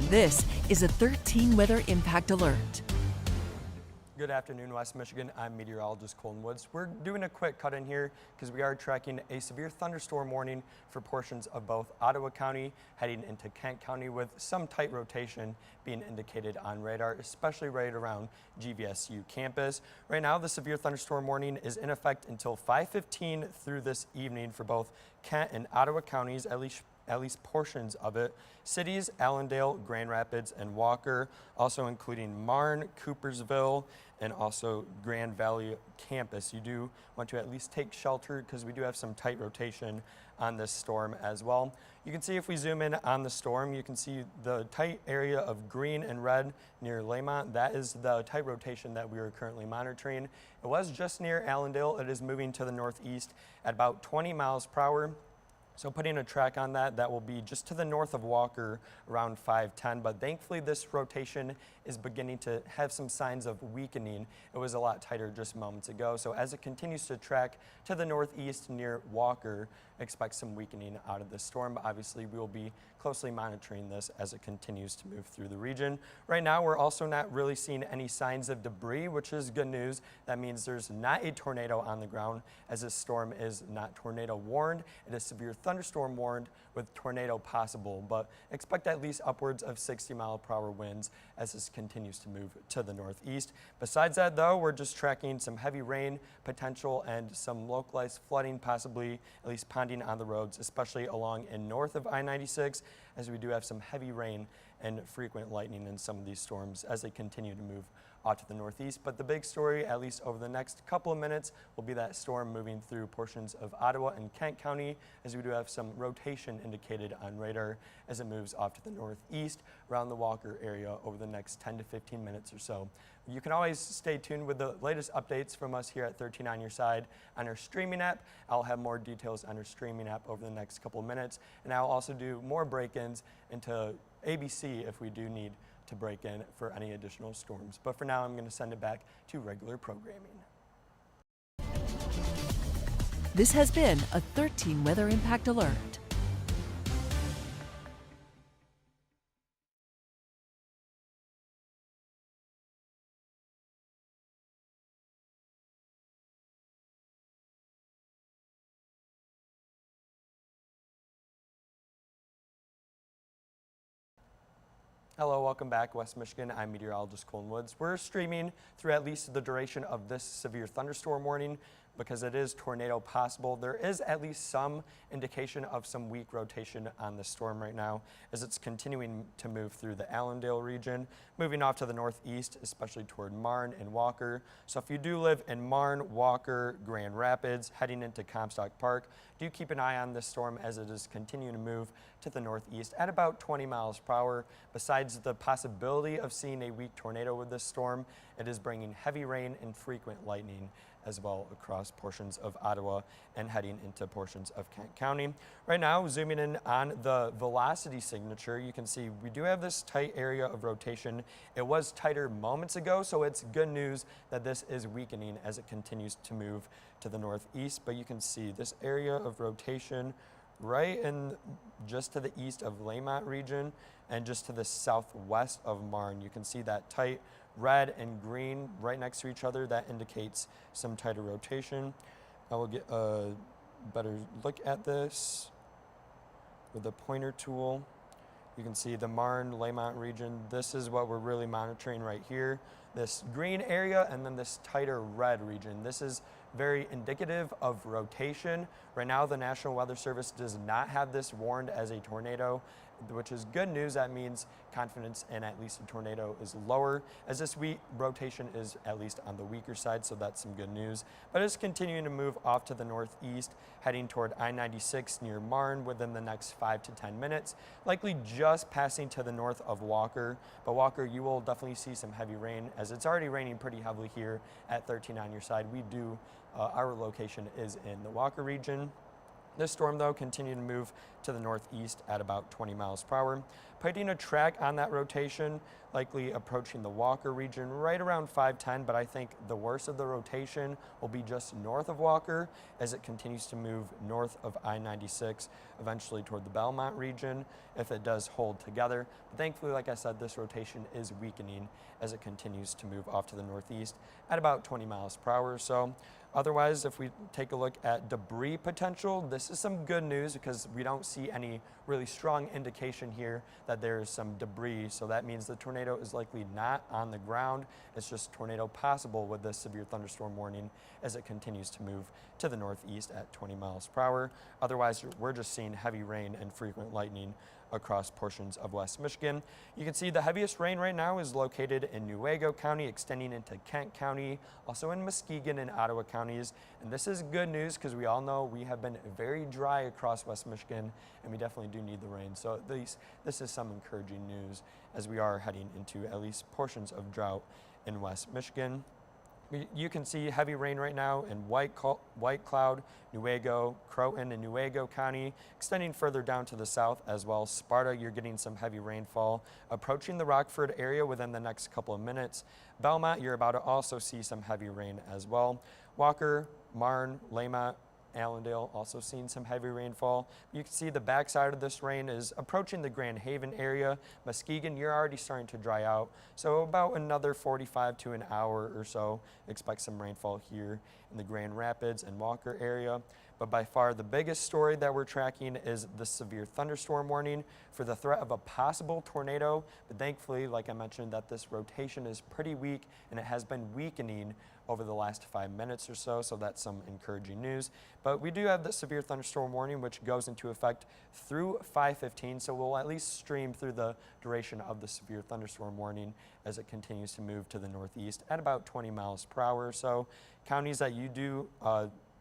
This is a 13 weather impact alert. Good afternoon, West Michigan. I'm meteorologist Colton Woods. We're doing a quick cut in here because we are tracking a severe thunderstorm warning for portions of both Ottawa County heading into Kent County, with some tight rotation being indicated on radar, especially right around GVSU campus. Right now, the severe thunderstorm warning is in effect until 5:15 through this evening for both Kent and Ottawa counties, at least portions of it. Cities, Allendale, Grand Rapids, and Walker, also including Marne, Coopersville, and also Grand Valley campus. You do want to at least take shelter because we do have some tight rotation on this storm as well. You can see if we zoom in on the storm, you can see the tight area of green and red near Lamont. That is the tight rotation that we are currently monitoring. It was just near Allendale. It is moving to the northeast at about 20 miles per hour. So putting a track on that, that will be just to the north of Walker around 5:10, but thankfully this rotation is beginning to have some signs of weakening. It was a lot tighter just moments ago. So as it continues to track to the northeast near Walker, expect some weakening out of the storm. But obviously we will be closely monitoring this as it continues to move through the region. Right now, we're also not really seeing any signs of debris, which is good news. That means there's not a tornado on the ground, as this storm is not tornado warned. It is severe thunderstorm warned with tornado possible, but expect at least upwards of 60-mile-per-hour winds as this continues to move to the northeast. Besides that, though, we're just tracking some heavy rain potential and some localized flooding, possibly at least ponding on the roads, especially along and north of I-96, as we do have some heavy rain and frequent lightning in some of these storms as they continue to move out to the northeast. But the big story, at least over the next couple of minutes, will be that storm moving through portions of Ottawa and Kent County, as we do have some rotation indicated on radar as it moves off to the northeast around the Walker area over the next 10 to 15 minutes or so. You can always stay tuned with the latest updates from us here at 13 on Your Side on our streaming app. I'll have more details on our streaming app over the next couple of minutes, and I'll also do more break-ins into ABC if we do need to break in for any additional storms. But for now, I'm going to send it back to regular programming. This has been a 13 weather impact alert. Hello, welcome back, West Michigan. I'm meteorologist Colton Woods. We're streaming through at least the duration of this severe thunderstorm warning because it is tornado possible. There is at least some indication of some weak rotation on the storm right now as it's continuing to move through the Allendale region, moving off to the northeast, especially toward Marne and Walker. So if you do live in Marne, Walker, Grand Rapids, heading into Comstock Park, do keep an eye on this storm as it is continuing to move to the northeast at about 20 miles per hour. Besides the possibility of seeing a weak tornado with this storm, it is bringing heavy rain and frequent lightning as well across portions of Ottawa and heading into portions of Kent County. Right now, zooming in on the velocity signature, you can see we do have this tight area of rotation. It was tighter moments ago, so it's good news that this is weakening as it continues to move to the northeast. But you can see this area of rotation right in just to the east of Lamont region and just to the southwest of Marne. You can see that tight red and green right next to each other. That indicates some tighter rotation. I will get a better look at this with the pointer tool. You can see the Marne, Lamont region. This is what we're really monitoring right here. This green area and then this tighter red region. This is very indicative of rotation. Right now, the National Weather Service does not have this warned as a tornado, which is good news. That means confidence in at least a tornado is lower, as this week rotation is at least on the weaker side, so that's some good news. But it's continuing to move off to the northeast, heading toward I-96 near Marne within the next 5 to 10 minutes, likely just passing to the north of Walker. But Walker, you will definitely see some heavy rain, as it's already raining pretty heavily here at 13 on your side. Our location is in the Walker region. This storm, though, continued to move to the northeast at about 20 miles per hour, putting a track on that rotation, likely approaching the Walker region right around 5:10, but I think the worst of the rotation will be just north of Walker as it continues to move north of I-96, eventually toward the Belmont region, if it does hold together. But thankfully, like I said, this rotation is weakening as it continues to move off to the northeast at about 20 miles per hour or so. Otherwise, if we take a look at debris potential, this is some good news because we don't see any really strong indication here that there's some debris. So that means the tornado is likely not on the ground. It's just tornado possible with this severe thunderstorm warning as it continues to move to the northeast at 20 miles per hour. Otherwise, we're just seeing heavy rain and frequent lightning across portions of West Michigan. You can see the heaviest rain right now is located in Newaygo County, extending into Kent County, also in Muskegon and Ottawa counties. And this is good news because we all know we have been very dry across West Michigan, and we definitely do need the rain. So at least this is some encouraging news as we are heading into at least portions of drought in West Michigan. You can see heavy rain right now in White Cloud, Newaygo, Croton, and Newaygo County, extending further down to the south as well. Sparta, you're getting some heavy rainfall approaching the Rockford area within the next couple of minutes. Belmont, you're about to also see some heavy rain as well. Walker, Marne, Lamont, Allendale also seeing some heavy rainfall. You can see the backside of this rain is approaching the Grand Haven area. Muskegon, you're already starting to dry out. So about another 45 to an hour or so, expect some rainfall here in the Grand Rapids and Walker area. But by far the biggest story that we're tracking is the severe thunderstorm warning for the threat of a possible tornado. But thankfully, like I mentioned, that this rotation is pretty weak and it has been weakening over the last 5 minutes or so, so that's some encouraging news. But we do have the severe thunderstorm warning, which goes into effect through 5:15, so we'll at least stream through the duration of the severe thunderstorm warning as it continues to move to the northeast at about 20 miles per hour or so. Counties that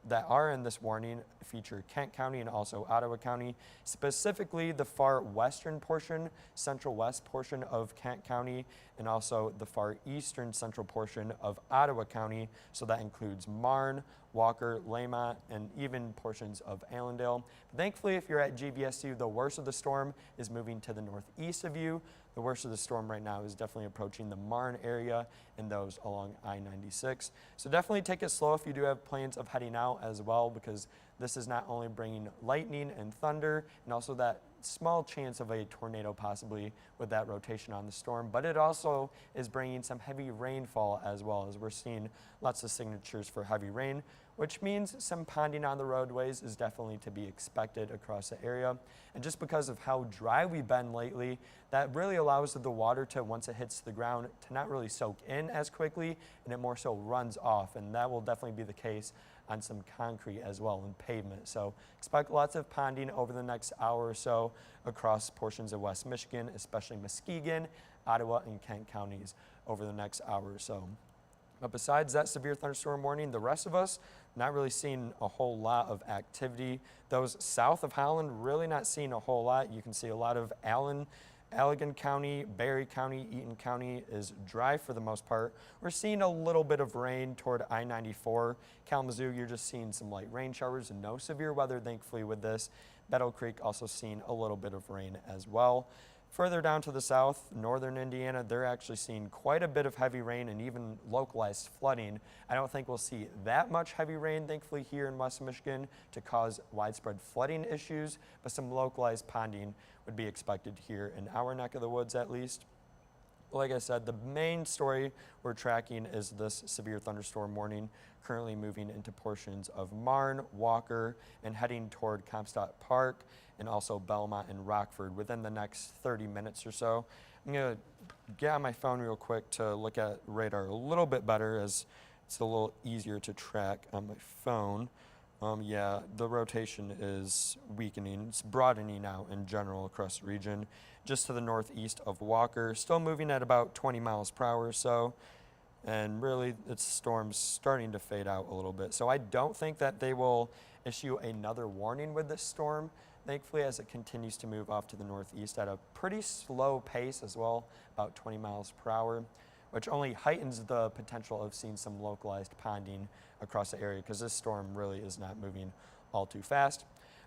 that are in this warning feature Kent County and also Ottawa County, specifically the far western portion, central west portion of Kent County, and also the far eastern central portion of Ottawa County. So that includes Marne, Walker, Lamont, and even portions of Allendale. Thankfully, if you're at GVSU, the worst of the storm is moving to the northeast of you. The worst of the storm right now is definitely approaching the Marne area and those along I-96. So definitely take it slow if you do have plans of heading out as well, because this is not only bringing lightning and thunder and also that small chance of a tornado possibly with that rotation on the storm, but it also is bringing some heavy rainfall as well, as we're seeing lots of signatures for heavy rain, which means some ponding on the roadways is definitely to be expected across the area. And just because of how dry we've been lately, that really allows the water to, once it hits the ground, to not really soak in as quickly, and it more so runs off, and that will definitely be the case on some concrete as well and pavement. So expect lots of ponding over the next hour or so across portions of West Michigan, especially Muskegon, Ottawa, and Kent counties over the next hour or so. But besides that severe thunderstorm warning, the rest of us not really seeing a whole lot of activity. Those south of Holland really not seeing a whole lot. You can see a lot of Allegan County, Barry County, Eaton County is dry for the most part. We're seeing a little bit of rain toward I-94. Kalamazoo, you're just seeing some light rain showers and no severe weather, thankfully, with this. Battle Creek also seeing a little bit of rain as well. Further down to the south, northern Indiana, they're actually seeing quite a bit of heavy rain and even localized flooding. I don't think we'll see that much heavy rain, thankfully, here in West Michigan to cause widespread flooding issues, but some localized ponding would be expected here in our neck of the woods at least. Like I said, the main story we're tracking is this severe thunderstorm warning currently moving into portions of Marne, Walker, and heading toward Comstock Park and also Belmont and Rockford within the next 30 minutes or so. I'm going to get on my phone real quick to look at radar a little bit better, as it's a little easier to track on my phone. Yeah, the rotation is weakening. It's broadening out in general across the region. Just to the northeast of Walker, still moving at about 20 miles per hour or so. And really, its storm's starting to fade out a little bit. So I don't think that they will issue another warning with this storm, thankfully, as it continues to move off to the northeast at a pretty slow pace as well, about 20 miles per hour, which only heightens the potential of seeing some localized ponding across the area, because this storm really is not moving all too fast.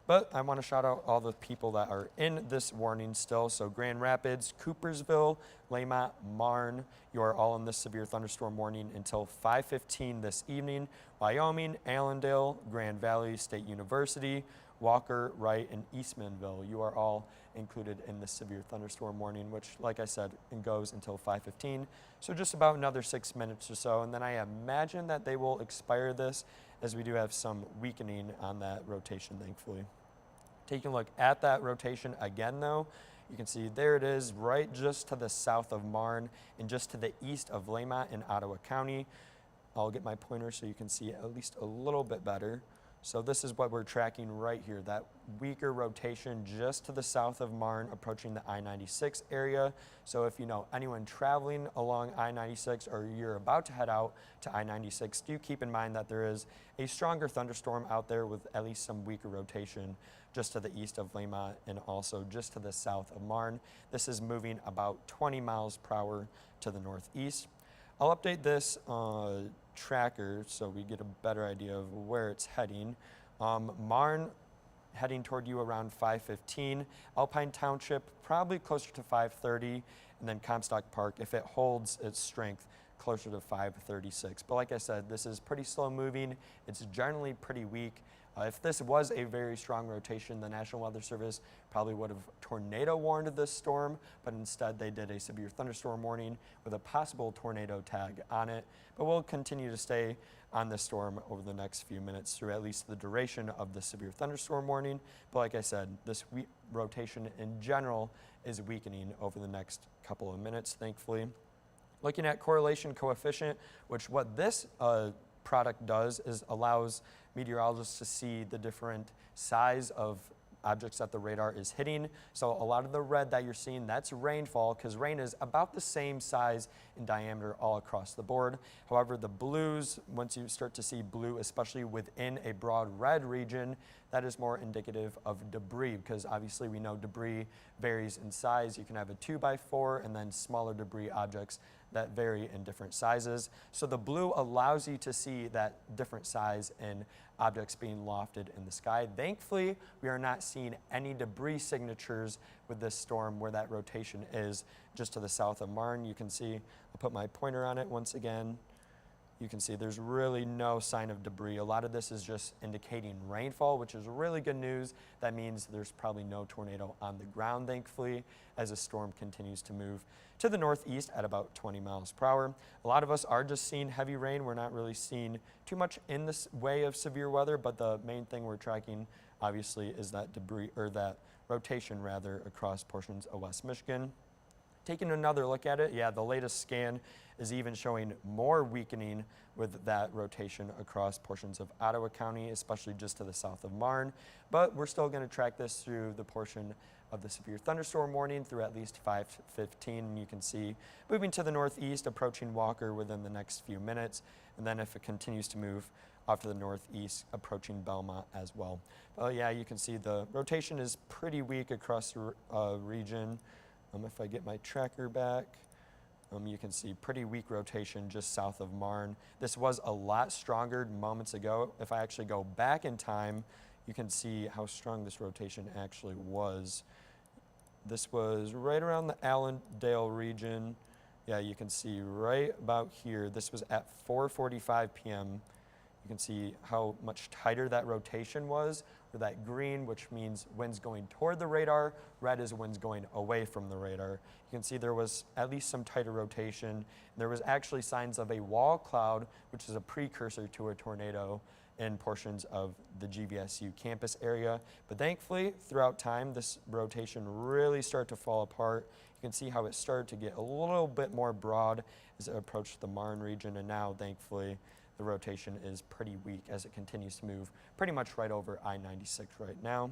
But I want to shout out all the people that are in this warning still. So Grand Rapids, Coopersville, Lamont, Marne, you are all in this severe thunderstorm warning until 5:15 this evening. Wyoming, Allendale, Grand Valley State University, Walker, Wright, and Eastmanville, you are all included in this severe thunderstorm warning, which, like I said, it goes until 5:15. So just about another 6 minutes or so. And then I imagine that they will expire this, as we do have some weakening on that rotation, thankfully. Taking a look at that rotation again, though, you can see there it is, right just to the south of Marne and just to the east of Lamont in Ottawa County. I'll get my pointer so you can see at least a little bit better. So this is what we're tracking right here, that weaker rotation just to the south of Marne, approaching the I-96 area. So if you know anyone traveling along I-96 or you're about to head out to I-96, do keep in mind that there is a stronger thunderstorm out there with at least some weaker rotation just to the east of Lamont and also just to the south of Marne. This is moving about 20 miles per hour to the northeast. I'll update this tracker so we get a better idea of where it's heading. Marne heading toward you around 5:15. Alpine Township probably closer to 5:30, and then Comstock Park, if it holds its strength, closer to 5:36. But like I said, this is pretty slow moving. It's generally pretty weak. If this was a very strong rotation, the National Weather Service probably would have tornado warned this storm, but instead they did a severe thunderstorm warning with a possible tornado tag on it. But we'll continue to stay on this storm over the next few minutes through at least the duration of the severe thunderstorm warning. But like I said, this rotation in general is weakening over the next couple of minutes, thankfully. Looking at correlation coefficient, which what this product does is allows meteorologists to see the different size of objects that the radar is hitting. So a lot of the red that you're seeing, that's rainfall, because rain is about the same size in diameter all across the board. However, the blues, once you start to see blue, especially within a broad red region, that is more indicative of debris, because obviously we know debris varies in size. You can have a 2x4 and then smaller debris objects that vary in different sizes. So the blue allows you to see that different size in objects being lofted in the sky. Thankfully, we are not seeing any debris signatures with this storm where that rotation is just to the south of Marne. You can see, I'll put my pointer on it once again. You can see there's really no sign of debris. A lot of this is just indicating rainfall, which is really good news. That means there's probably no tornado on the ground, thankfully, as the storm continues to move to the northeast at about 20 miles per hour. A lot of us are just seeing heavy rain. We're not really seeing too much in this way of severe weather, but the main thing we're tracking, obviously, is that debris, or that rotation rather, across portions of West Michigan. Taking another look at it, yeah, the latest scan is even showing more weakening with that rotation across portions of Ottawa County, especially just to the south of Marne. But we're still going to track this through the portion of the severe thunderstorm warning through at least 5:15. You can see moving to the northeast, approaching Walker within the next few minutes. And then if it continues to move off to the northeast, approaching Belmont as well. Yeah, you can see the rotation is pretty weak across the region. If I get my tracker back, you can see pretty weak rotation just south of Marne. This was a lot stronger moments ago. If I actually go back in time, you can see how strong this rotation actually was. This was right around the Allendale region. Yeah, you can see right about here. This was at 4:45 p.m. You can see how much tighter that rotation was, or that green, which means winds going toward the radar. Red is winds going away from the radar. You can see there was at least some tighter rotation. There was actually signs of a wall cloud, which is a precursor to a tornado in portions of the GVSU campus area. But thankfully, throughout time, this rotation really started to fall apart. You can see how it started to get a little bit more broad as it approached the Marne region, and now, thankfully, the rotation is pretty weak as it continues to move pretty much right over I-96 right now.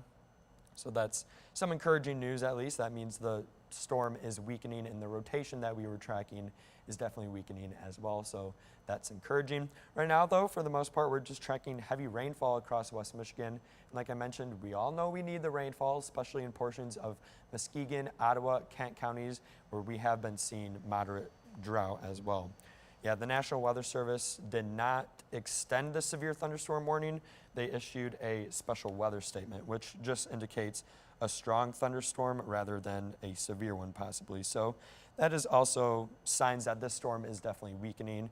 So that's some encouraging news, at least. That means the storm is weakening and the rotation that we were tracking is definitely weakening as well. So that's encouraging. Right now, though, for the most part, we're just tracking heavy rainfall across West Michigan. And like I mentioned, we all know we need the rainfall, especially in portions of Muskegon, Ottawa, Kent counties, where we have been seeing moderate drought as well. Yeah, the National Weather Service did not extend the severe thunderstorm warning. They issued a special weather statement, which just indicates a strong thunderstorm rather than a severe one possibly. So that is also signs that this storm is definitely weakening.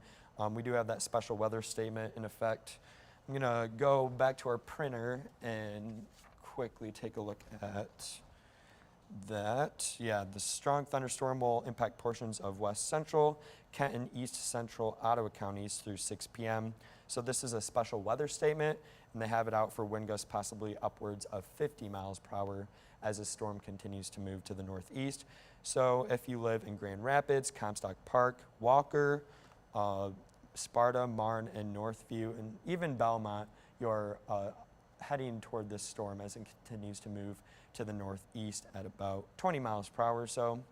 We do have that special weather statement in effect. I'm gonna go back to our printer and quickly take a look at that. Yeah, the strong thunderstorm will impact portions of west central, Kent and east central Ottawa counties through 6 p.m. So this is a special weather statement, and they have it out for wind gusts possibly upwards of 50 miles per hour as the storm continues to move to the northeast. So if you live in Grand Rapids, Comstock Park, Walker, Sparta, Marne, and Northview, and even Belmont, you're heading toward this storm as it continues to move to the northeast at about 20 miles per hour or so.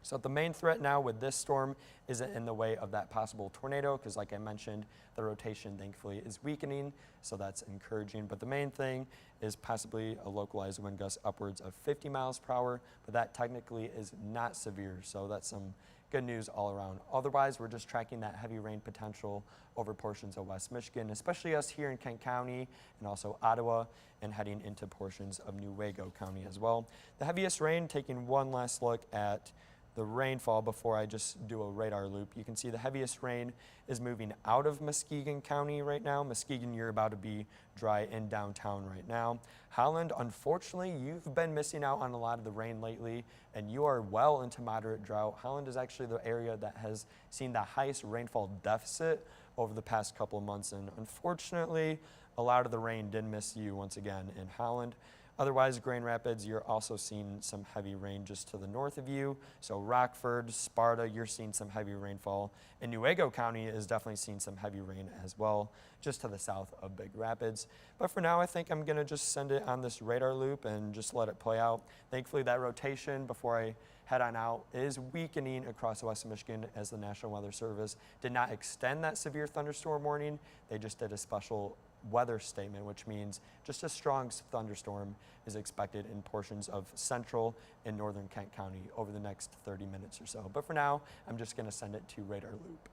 So the main threat now with this storm isn't in the way of that possible tornado, because like I mentioned, the rotation thankfully is weakening, so that's encouraging. But the main thing is possibly a localized wind gust upwards of 50 miles per hour, but that technically is not severe, so that's some good news all around. Otherwise, we're just tracking that heavy rain potential over portions of West Michigan, especially us here in Kent County and also Ottawa, and heading into portions of Newaygo County as well. The heaviest rain, taking one last look at the rainfall before I just do a radar loop. You can see the heaviest rain is moving out of Muskegon County right now. Muskegon, you're about to be dry in downtown right now. Holland, unfortunately, you've been missing out on a lot of the rain lately, and you are well into moderate drought. Holland is actually the area that has seen the highest rainfall deficit over the past couple of months, and unfortunately, a lot of the rain did miss you once again in Holland. Otherwise, Grand Rapids, you're also seeing some heavy rain just to the north of you. So Rockford, Sparta, you're seeing some heavy rainfall. And Newaygo County is definitely seeing some heavy rain as well, just to the south of Big Rapids. But for now, I think I'm gonna just send it on this radar loop and just let it play out. Thankfully, that rotation before I head on out is weakening across West Michigan, as the National Weather Service did not extend that severe thunderstorm warning. They just did a special weather statement, which means just a strong thunderstorm is expected in portions of central and northern Kent County over the next 30 minutes or so. But for now, I'm just going to send it to radar loop.